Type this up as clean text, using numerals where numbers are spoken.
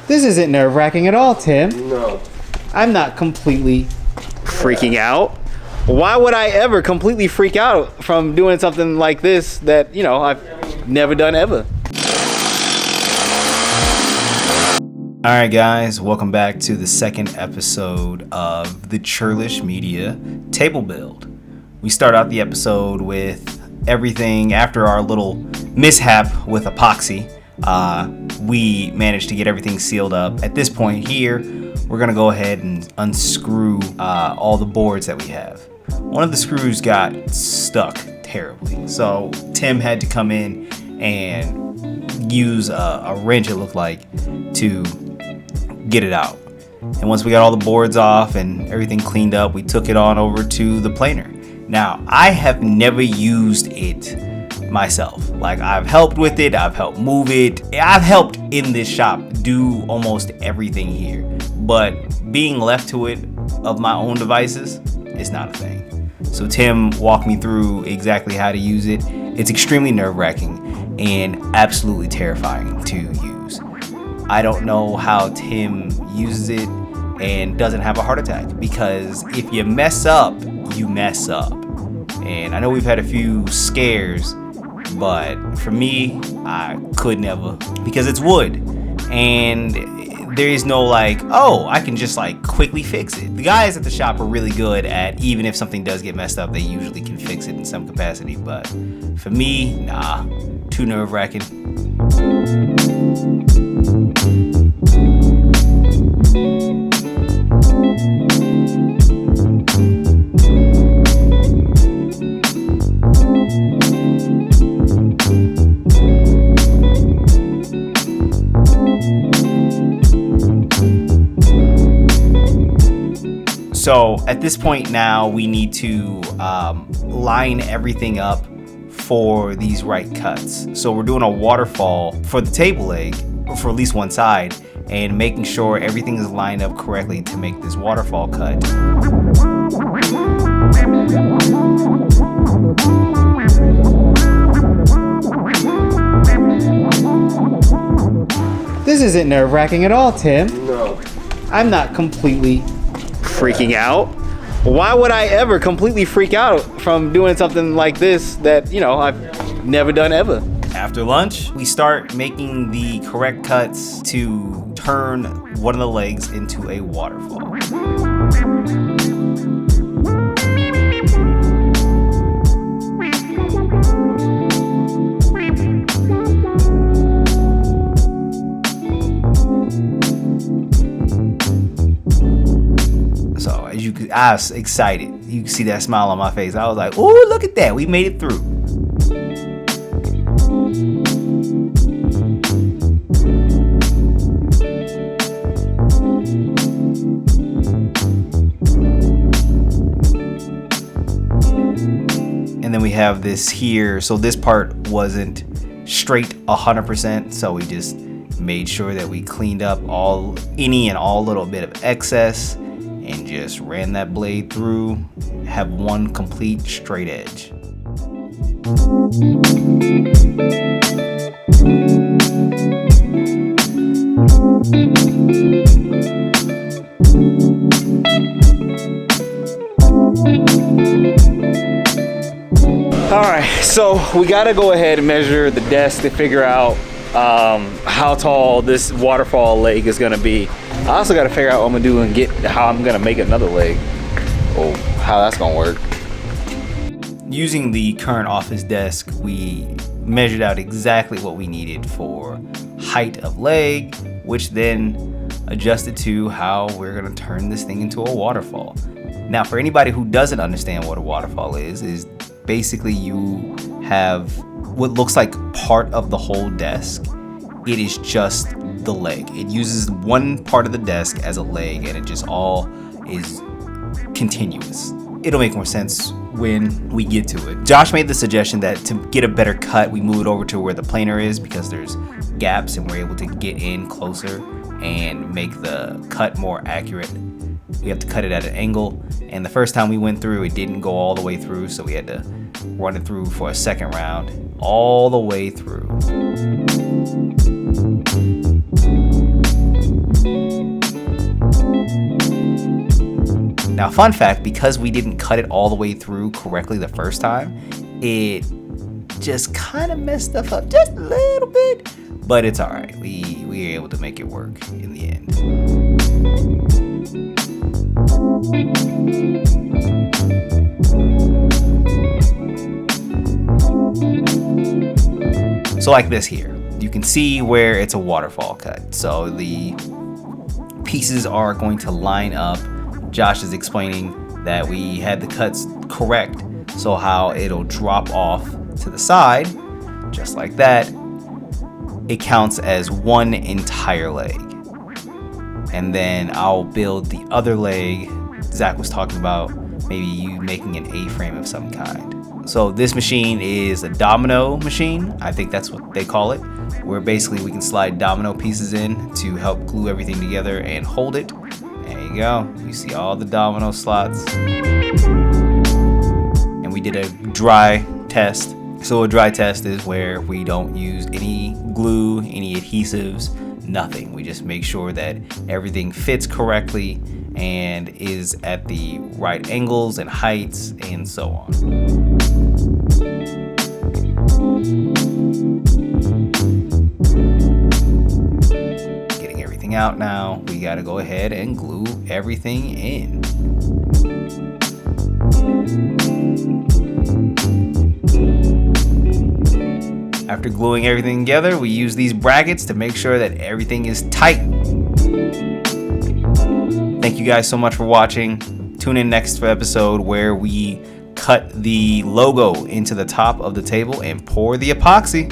This isn't nerve-wracking at all, Tim. No. I'm not completely freaking out. Why would I ever completely freak out from doing something like this that, you know, I've never done ever? All right, guys, welcome back to the second episode of the Churlish Media Table Build. We start out the episode with everything after our little mishap with epoxy. We managed to get everything sealed up. At this point here, we're gonna go ahead and unscrew all the boards that we have. One of the screws got stuck terribly, so Tim had to come in and use a wrench, it looked like, to get it out. And once we got all the boards off and everything cleaned up, we took it on over to the planer. Now, I have never used it myself. Like, I've helped with it, I've helped move it, I've helped in this shop do almost everything here, but being left to it of my own devices is not a thing. So Tim walked me through exactly how to use it. It's extremely nerve-wracking and absolutely terrifying to use. I don't know how Tim uses it and doesn't have a heart attack, because if you mess up, you mess up. And I know we've had a few scares, but for me, I could never, because it's wood and there is no like, oh, I can just like quickly fix it. The guys at the shop are really good at, even if something does get messed up, they usually can fix it in some capacity. But for me, nah, too nerve-wracking. So at this point now, we need to line everything up for these right cuts. So we're doing a waterfall for the table leg, or for at least one side, and making sure everything is lined up correctly to make this waterfall cut. This isn't nerve-wracking at all, Tim. No. I'm not completely freaking out. Why would I ever completely freak out from doing something like this that, you know, I've never done ever? After lunch, we start making the correct cuts to turn one of the legs into a waterfall. I was excited. You can see that smile on my face. I was like, "Ooh, look at that. We made it through." And then we have this here. So this part wasn't straight 100%. So we just made sure that we cleaned up any and all little bit of excess and just ran that blade through, have one complete straight edge. All right, so we gotta go ahead and measure the desk to figure out how tall this waterfall leg is gonna be. I also got to figure out what I'm gonna do and get how I'm gonna make another leg. Oh, how that's gonna work. Using the current office desk, we measured out exactly what we needed for height of leg, which then adjusted to how we're gonna turn this thing into a waterfall. Now, for anybody who doesn't understand what a waterfall is basically you have what looks like part of the whole desk. It is just the leg. It uses one part of the desk as a leg, and it just all is continuous. It'll make more sense when we get to it. Josh made the suggestion that to get a better cut, we move it over to where the planer is, because there's gaps and we're able to get in closer and make the cut more accurate. We have to cut it at an angle, and the first time we went through, it didn't go all the way through, so we had to run it through for a second round, all the way through. Now, fun fact, because we didn't cut it all the way through correctly the first time, it just kind of messed stuff up just a little bit, but it's all right. We were able to make it work in the end. So like this here, you can see where it's a waterfall cut. So the pieces are going to line up. Josh is explaining that we had the cuts correct, so how it'll drop off to the side, just like that. It counts as one entire leg. And then I'll build the other leg. Zach was talking about maybe you making an A-frame of some kind. So this machine is a domino machine. I think that's what they call it, where basically we can slide domino pieces in to help glue everything together and hold it. There you go. You see all the domino slots. And we did a dry test. So a dry test is where we don't use any glue, any adhesives, nothing. We just make sure that everything fits correctly and is at the right angles and heights and so on. Getting everything out now, we gotta go ahead and glue everything in. After gluing everything together, we use these brackets to make sure that everything is tight. Thank you guys so much for watching. Tune in next episode where we cut the logo into the top of the table and pour the epoxy.